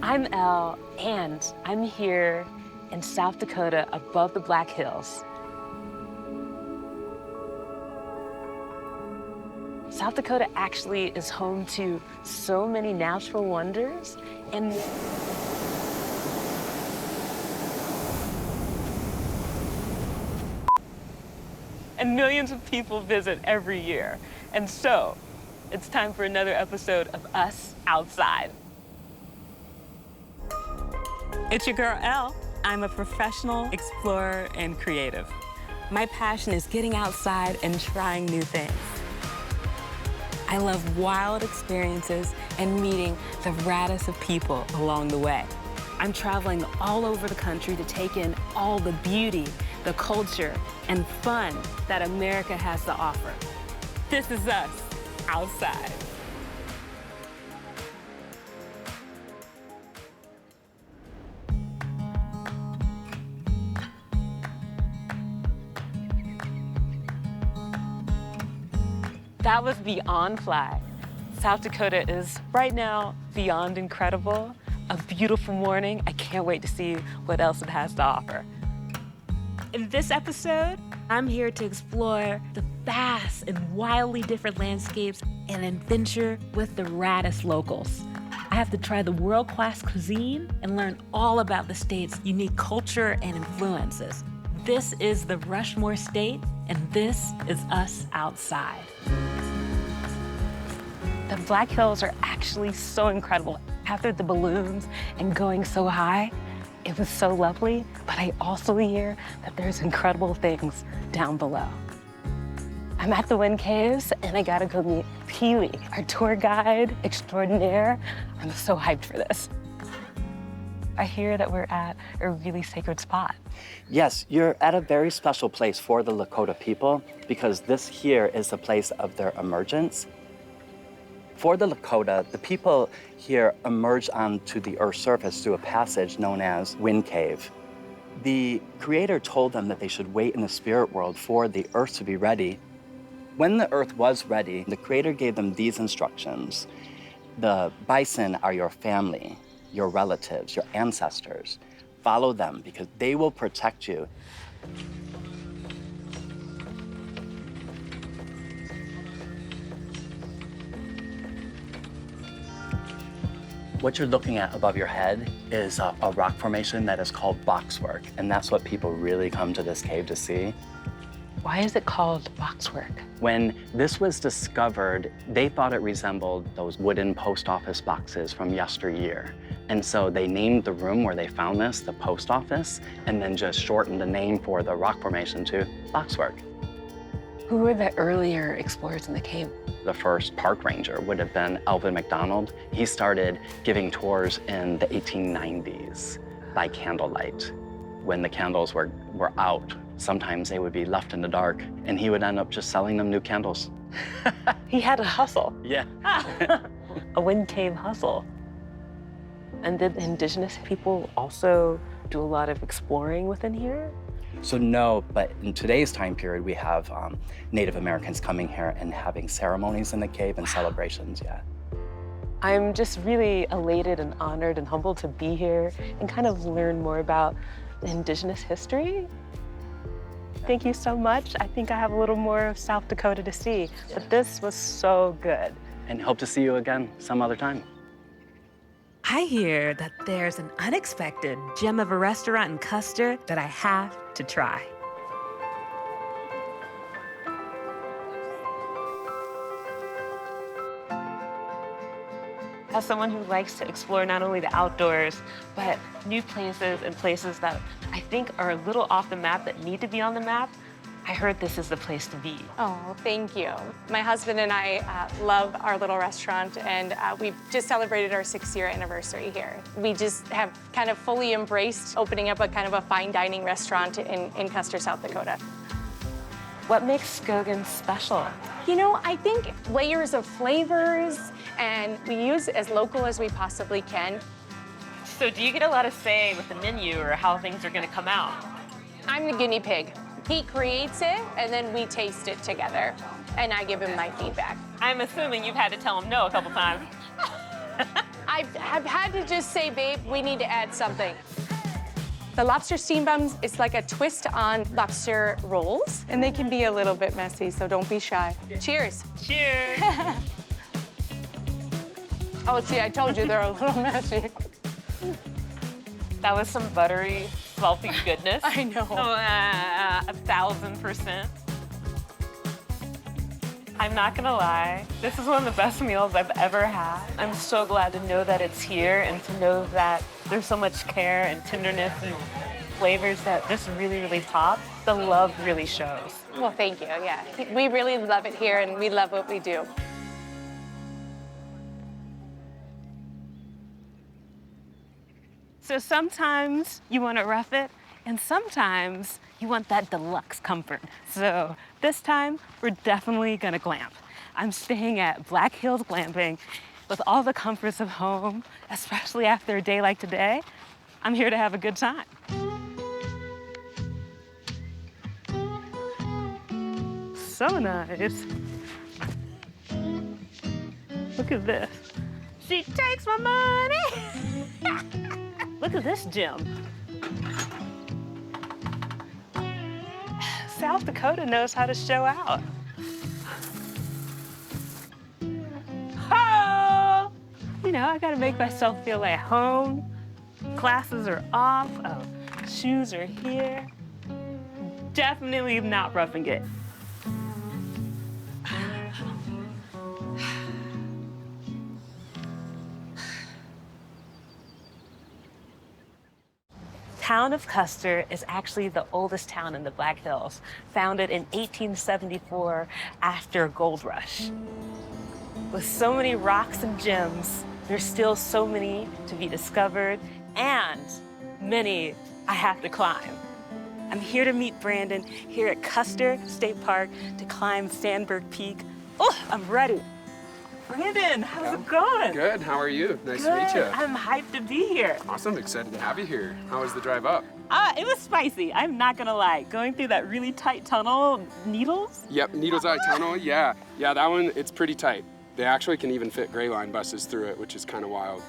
I'm Elle, and I'm here in South Dakota above the Black Hills. South Dakota actually is home to so many natural wonders and millions of people visit every year. And so, it's time for another episode of Us Outside. It's your girl, Elle. I'm a professional explorer and creative. My passion is getting outside and trying new things. I love wild experiences and meeting the raddest of people along the way. I'm traveling all over the country to take in all the beauty, the culture, and fun that America has to offer. This is Us Outside. That was beyond fly. South Dakota is right now beyond incredible. A beautiful morning. I can't wait to see what else it has to offer. In this episode, I'm here to explore the vast and wildly different landscapes and adventure with the raddest locals. I have to try the world-class cuisine and learn all about the state's unique culture and influences. This is the Rushmore State, and this is Us Outside. The Black Hills are actually so incredible. After the balloons and going so high, it was so lovely, but I also hear that there's incredible things down below. I'm at the Wind Caves, and I gotta go meet Keely, our tour guide extraordinaire. I'm so hyped for this. I hear that we're at a really sacred spot. Yes, you're at a very special place for the Lakota people because this here is the place of their emergence. For the Lakota, the people here emerge onto the Earth's surface through a passage known as Wind Cave. The Creator told them that they should wait in the spirit world for the Earth to be ready. When the Earth was ready, the Creator gave them these instructions. The bison are your family, your relatives, your ancestors. Follow them because they will protect you. What you're looking at above your head is a rock formation that is called boxwork, and that's what people really come to this cave to see. Why is it called boxwork? When this was discovered, they thought it resembled those wooden post office boxes from yesteryear. And so they named the room where they found this the post office, and then just shortened the name for the rock formation to boxwork. Who were the earlier explorers in the cave? The first park ranger would have been Alvin McDonald. He started giving tours in the 1890s by candlelight. When the candles were out, sometimes they would be left in the dark, and he would end up just selling them new candles. He had a hustle. Yeah. A wind cave hustle. And did Indigenous people also do a lot of exploring within here? So no, but in today's time period, we have Native Americans coming here and having ceremonies in the cave and celebrations, yeah. I'm just really elated and honored and humbled to be here and kind of learn more about Indigenous history. Thank you so much. I think I have a little more of South Dakota to see, but this was so good. And hope to see you again some other time. I hear that there's an unexpected gem of a restaurant in Custer that I have to try. As someone who likes to explore not only the outdoors, but new places and places that I think are a little off the map that need to be on the map, I heard this is the place to be. Oh, thank you. My husband and I love our little restaurant, and we've just celebrated our 6th-year anniversary here. We just have kind of fully embraced opening up a kind of a fine dining restaurant in Custer, South Dakota. What makes Skogan special? You know, I think layers of flavors, and we use as local as we possibly can. So do you get a lot of say with the menu or how things are gonna come out? I'm the guinea pig. He creates it, and then we taste it together, and I give him my feedback. I'm assuming you've had to tell him no a couple times. I've had to just say, babe, we need to add something. The lobster steam buns is like a twist on lobster rolls, and they can be a little bit messy, so don't be shy. Cheers. Cheers. Oh, see, I told you they're a little messy. That was some buttery, salty goodness. I know. Oh, 1000%. I'm not gonna lie, this is one of the best meals I've ever had. I'm so glad to know that it's here and to know that there's so much care and tenderness and flavors that just really, really pop. The love really shows. Well, thank you, yeah. We really love it here, and we love what we do. So sometimes you want to rough it, and sometimes you want that deluxe comfort. So this time, we're definitely gonna glamp. I'm staying at Black Hills Glamping with all the comforts of home, especially after a day like today. I'm here to have a good time. So nice. Look at this. She takes my money. Look at this gym. South Dakota knows how to show out. Oh! You know, I gotta make myself feel at home. Classes are off. Oh, shoes are here. Definitely not roughing it. Town of Custer is actually the oldest town in the Black Hills, founded in 1874 after a gold rush. With so many rocks and gems, there's still so many to be discovered and many I have to climb. I'm here to meet Brandon here at Custer State Park to climb Sandberg Peak. Oh, I'm ready. Brandon, how's it going? Good, how are you? Nice Good. to meet you. I'm hyped to be here. Awesome, excited to have you here. How was the drive up? It was spicy, I'm not gonna lie. Going through that really tight tunnel, needles? Yep, Needles Eye Tunnel, yeah. Yeah, that one, it's pretty tight. They actually can even fit gray line buses through it, which is kind of wild.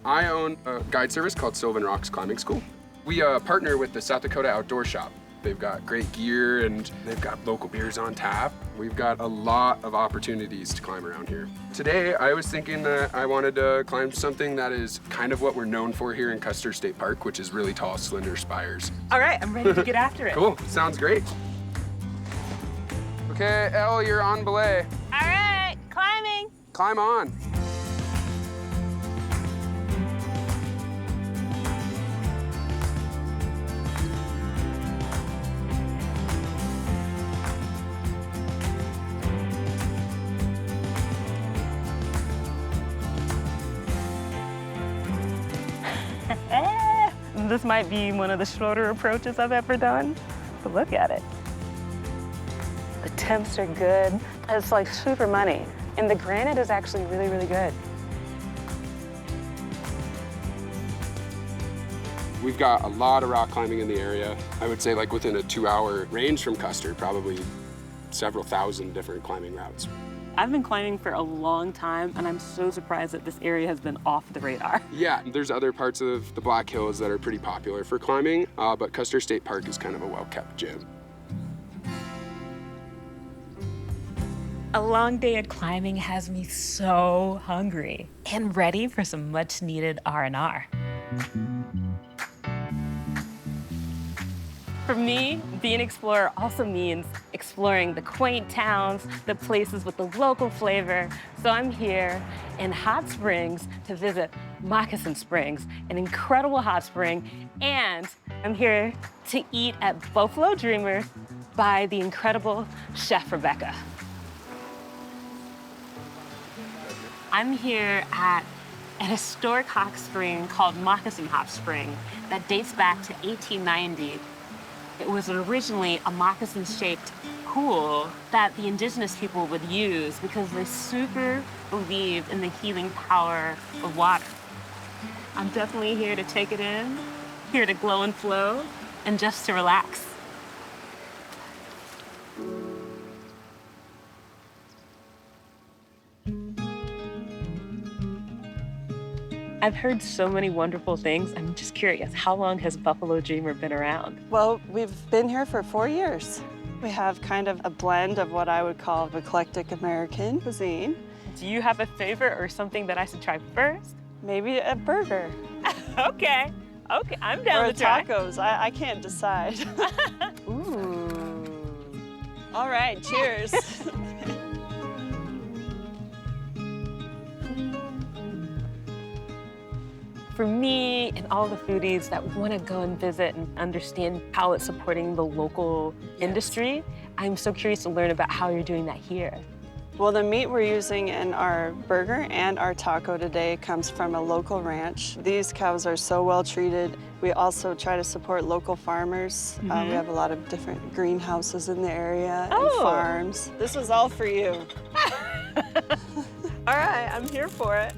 I own a guide service called Sylvan Rocks Climbing School. We partner with the South Dakota Outdoor Shop. They've got great gear and they've got local beers on tap. We've got a lot of opportunities to climb around here. Today, I was thinking that I wanted to climb something that is kind of what we're known for here in Custer State Park, which is really tall, slender spires. All right, I'm ready to get after it. Cool, sounds great. Okay, Elle, you're on belay. All right, climbing. Climb on. This might be one of the shorter approaches I've ever done, but look at it. The temps are good. It's like super money. And the granite is actually really, really good. We've got a lot of rock climbing in the area. I would say like within a 2-hour range from Custer, probably several thousand different climbing routes. I've been climbing for a long time, and I'm so surprised that this area has been off the radar. Yeah, there's other parts of the Black Hills that are pretty popular for climbing, but Custer State Park is kind of a well-kept gym. A long day of climbing has me so hungry and ready for some much-needed R&R. For me, being an explorer also means exploring the quaint towns, the places with the local flavor. So I'm here in Hot Springs to visit Moccasin Springs, an incredible hot spring, and I'm here to eat at Buffalo Dreamer by the incredible Chef Rebecca. I'm here at an historic hot spring called Moccasin Hot Spring that dates back to 1890. It was originally a moccasin-shaped pool that the Indigenous people would use because they super believed in the healing power of water. I'm definitely here to take it in, here to glow and flow, and just to relax. I've heard so many wonderful things. I'm just curious, how long has Buffalo Dreamer been around? Well, we've been here for 4 years. We have kind of a blend of what I would call eclectic American cuisine. Do you have a favorite or something that I should try first? Maybe a burger. Okay, I'm down or to try. tacos. I can't decide. Ooh. All right, cheers. For me and all the foodies that want to go and visit and understand how it's supporting the local industry, I'm so curious to learn about how you're doing that here. Well, the meat we're using in our burger and our taco today comes from a local ranch. These cows are so well treated. We also try to support local farmers. We have a lot of different greenhouses in the area and farms. This was all for you. All right, I'm here for it.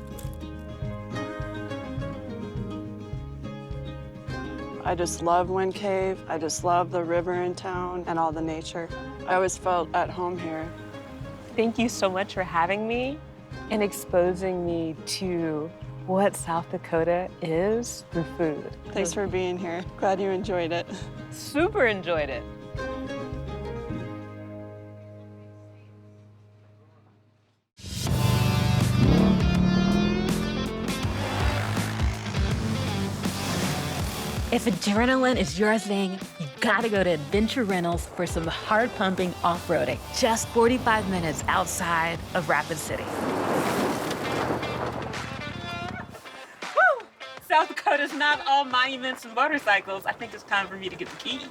I just love Wind Cave. I just love the river in town and all the nature. I always felt at home here. Thank you so much for having me and exposing me to what South Dakota is through food. Thanks for being here. Glad you enjoyed it. Super enjoyed it. If adrenaline is your thing, you gotta go to Adventure Rentals for some hard-pumping off-roading. Just 45 minutes outside of Rapid City. Woo! South Dakota's not all monuments and motorcycles. I think it's time for me to get the keys.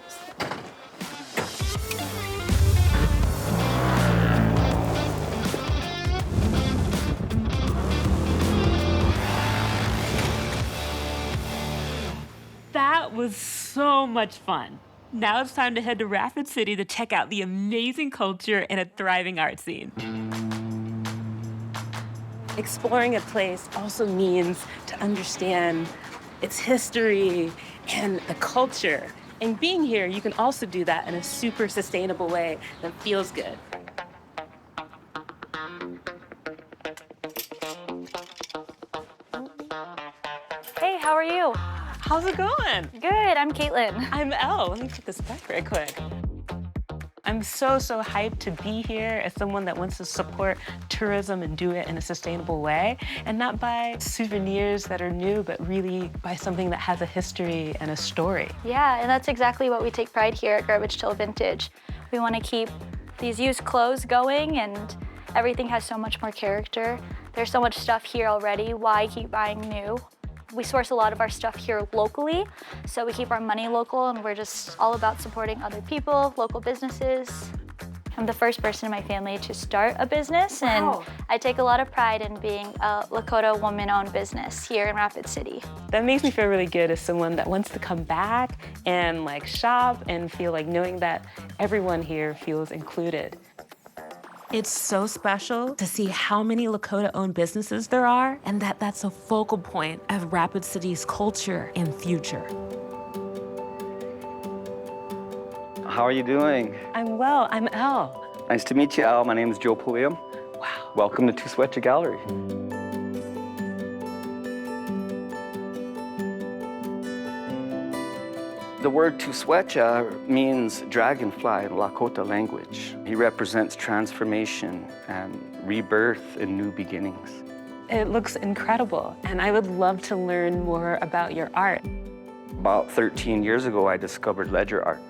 That was so much fun. Now it's time to head to Rapid City to check out the amazing culture and a thriving art scene. Exploring a place also means to understand its history and the culture. And being here, you can also do that in a super sustainable way that feels good. Hey, how are you? How's it going? Good, I'm Caitlin. I'm Elle. Let me put this back right quick. I'm so hyped to be here as someone that wants to support tourism and do it in a sustainable way, and not buy souvenirs that are new, but really buy something that has a history and a story. Yeah, and that's exactly what we take pride here at Garbage Till Vintage. We want to keep these used clothes going, and everything has so much more character. There's so much stuff here already. Why keep buying new? We source a lot of our stuff here locally, so we keep our money local, and we're just all about supporting other people, local businesses. I'm the first person in my family to start a business, and I take a lot of pride in being a Lakota woman-owned business here in Rapid City. That makes me feel really good as someone that wants to come back and shop and feel like knowing that everyone here feels included. It's so special to see how many Lakota-owned businesses there are, and that's a focal point of Rapid City's culture and future. How are you doing? I'm well, I'm Elle. Nice to meet you, Al. My name is Joe Pulliam. Wow. Welcome to Tuswecha Gallery. The word Tuswecha means dragonfly in Lakota language. He represents transformation and rebirth and new beginnings. It looks incredible, and I would love to learn more about your art. About 13 years ago, I discovered ledger art.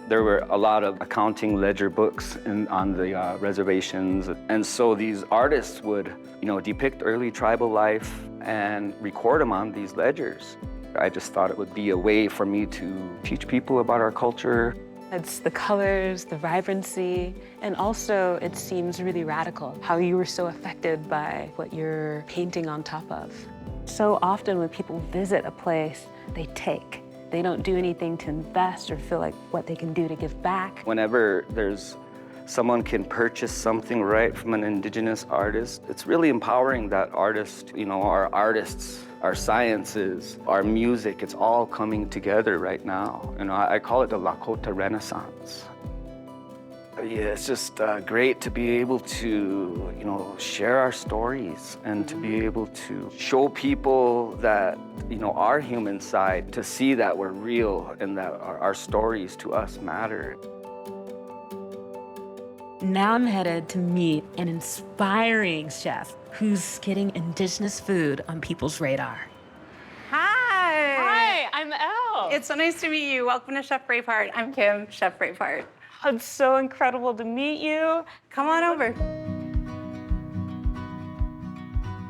There were a lot of accounting ledger books on the reservations, and so these artists would, depict early tribal life and record them on these ledgers. I just thought it would be a way for me to teach people about our culture. It's the colors, the vibrancy, and also it seems really radical, how you were so affected by what you're painting on top of. So often when people visit a place, they take. They don't do anything to invest or feel like what they can do to give back. Whenever someone can purchase something right from an Indigenous artist, it's really empowering that artist, our artists, our sciences, our music, it's all coming together right now. I call it the Lakota Renaissance. Yeah, it's just great to be able to, share our stories and to be able to show people that, our human side, to see that we're real and that our stories to us matter. Now I'm headed to meet an inspiring chef who's getting Indigenous food on people's radar. Hi. Hi, I'm Elle. It's so nice to meet you. Welcome to Chef Braveheart. I'm Kim, Chef Braveheart. It's so incredible to meet you. Come on over.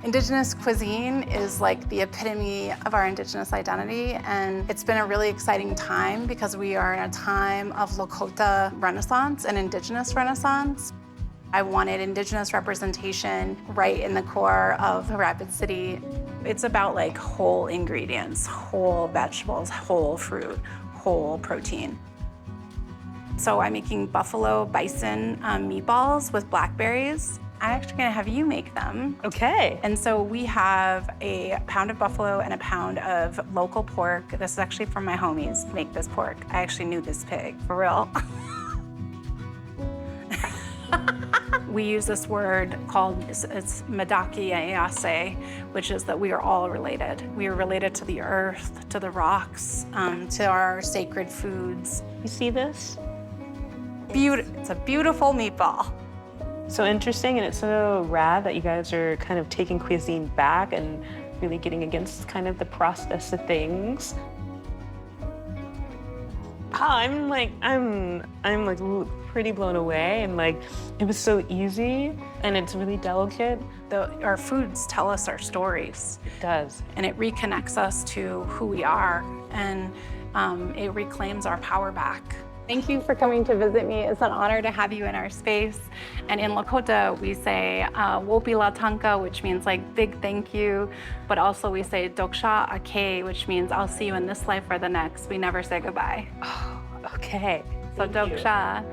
Indigenous cuisine is like the epitome of our Indigenous identity, and it's been a really exciting time because we are in a time of Lakota Renaissance and Indigenous Renaissance. I wanted Indigenous representation right in the core of the Rapid City. It's about like whole ingredients, whole vegetables, whole fruit, whole protein. So I'm making buffalo bison meatballs with blackberries. I'm actually gonna have you make them. Okay. And so we have a pound of buffalo and a pound of local pork. This is actually from my homies, make this pork. I actually knew this pig, for real. We use this word called, it's Madaki Ayase, which is that we are all related. We are related to the earth, to the rocks, to our sacred foods. You see this? It's a beautiful meatball. So interesting, and it's so rad that you guys are kind of taking cuisine back and really getting against kind of the process of things. I'm pretty blown away, and like it was so easy, and it's really delicate. Our foods tell us our stories. It does. And it reconnects us to who we are, and it reclaims our power back. Thank you for coming to visit me. It's an honor to have you in our space. And in Lakota, we say Wopi la tanka, which means like big thank you, but also we say Doksha ake, which means I'll see you in this life or the next. We never say goodbye. Oh, okay. So Doksha.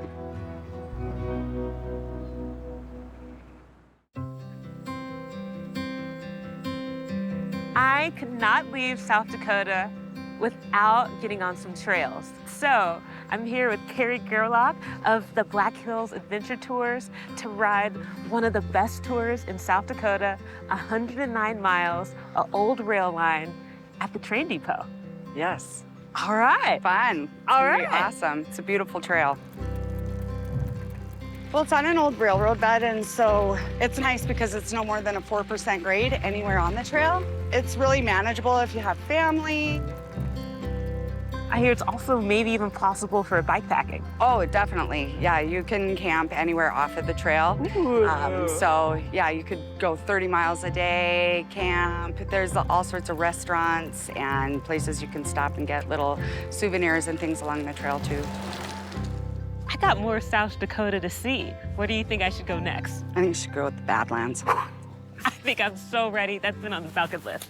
I could not leave South Dakota without getting on some trails. So I'm here with Carrie Gerlach of the Black Hills Adventure Tours to ride one of the best tours in South Dakota, 109 miles, an old rail line at the train depot. Yes. All right. Fun. All It's gonna be right. awesome. It's a beautiful trail. Well, it's on an old railroad bed, and so it's nice because it's no more than a 4% grade anywhere on the trail. It's really manageable if you have family. I hear it's also maybe even possible for bike packing. Oh, definitely. Yeah, you can camp anywhere off of the trail. So, yeah, you could go 30 miles a day, camp. There's all sorts of restaurants and places you can stop and get little souvenirs and things along the trail, too. I got more South Dakota to see. Where do you think I should go next? I think you should go with the Badlands. I think I'm so ready. That's been on the bucket list.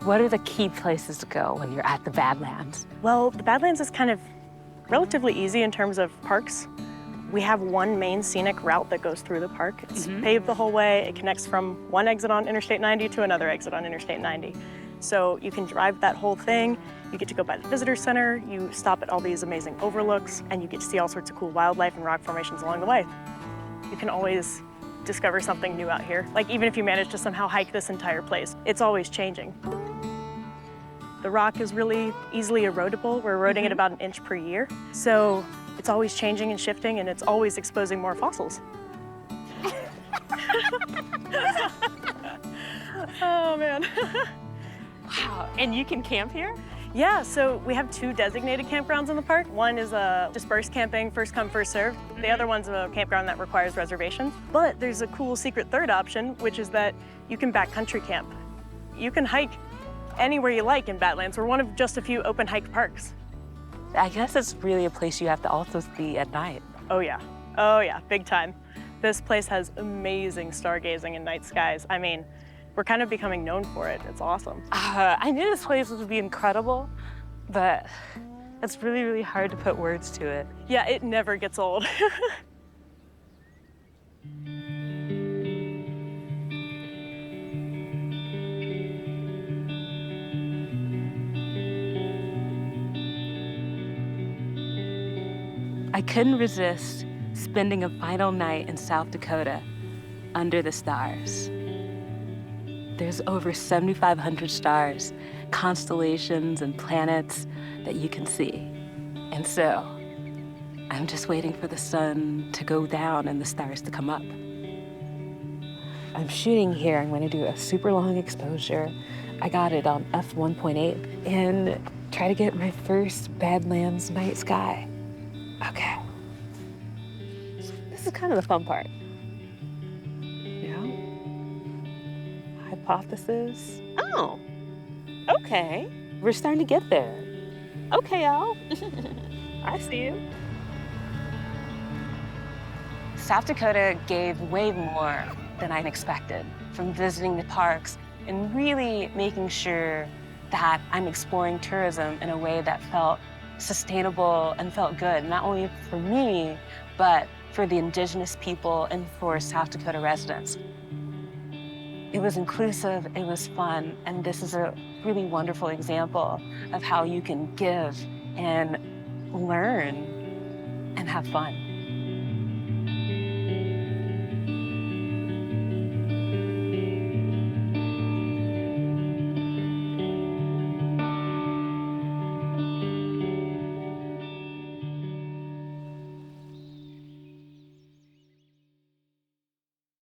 What are the key places to go when you're at the Badlands? Well, the Badlands is kind of relatively easy in terms of parks. We have one main scenic route that goes through the park. It's paved the whole way. It connects from one exit on Interstate 90 to another exit on Interstate 90. So you can drive that whole thing. You get to go by the visitor center. You stop at all these amazing overlooks, and you get to see all sorts of cool wildlife and rock formations along the way. You can always discover something new out here. Like even if you manage to somehow hike this entire place, it's always changing. The rock is really easily erodible. We're eroding at about 1 inch per year. So it's always changing and shifting, and it's always exposing more fossils. Oh, man. Wow, and you can camp here? Yeah, so we have 2 designated campgrounds in the park. One is a dispersed camping, first come, first served. The other one's a campground that requires reservations. But there's a cool secret third option, which is that you can backcountry camp. You can hike anywhere you like in Badlands. We're one of just a few open hike parks. I guess it's really a place you have to also be at night. Oh yeah, big time. This place has amazing stargazing and night skies. I mean, we're kind of becoming known for it. It's awesome. I knew this place would be incredible, but it's really, really hard to put words to it. Yeah, it never gets old. I couldn't resist spending a final night in South Dakota under the stars. There's over 7,500 stars, constellations, and planets that you can see. And so, I'm just waiting for the sun to go down and the stars to come up. I'm shooting here. I'm going to do a super long exposure. I got it on f1.8 and try to get my first Badlands night sky. Okay. This is kind of the fun part. Hypothesis. Oh, okay. We're starting to get there. Okay, Al. I see you. South Dakota gave way more than I expected from visiting the parks and really making sure that I'm exploring tourism in a way that felt sustainable and felt good, not only for me, but for the Indigenous people and for South Dakota residents. It was inclusive, it was fun, and this is a really wonderful example of how you can give and learn and have fun.